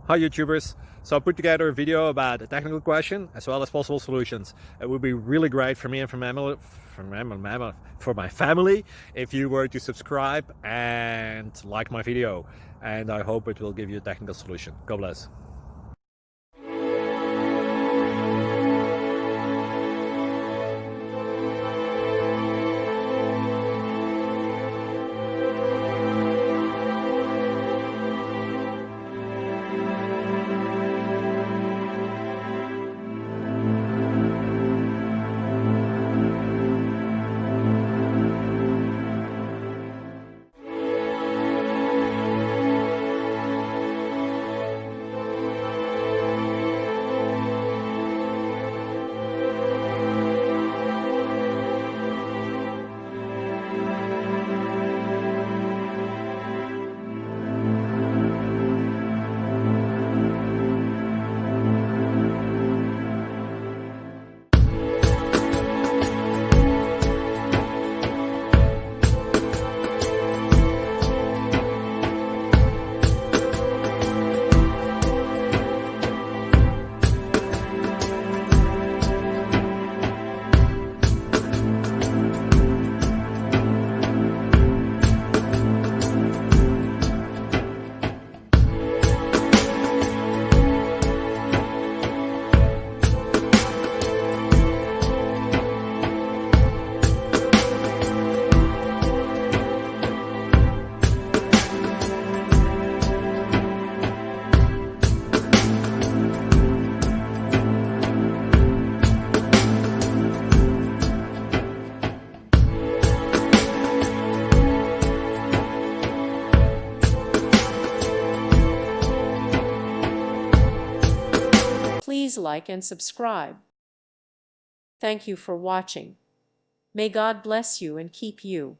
Hi YouTubers! So I put together a video about a technical question as well as possible solutions. It would be really great for me and for my family if you were to subscribe and like my video, and I hope it will give you a technical solution. God bless. Please like and subscribe. Thank you for watching. May God bless you and keep you.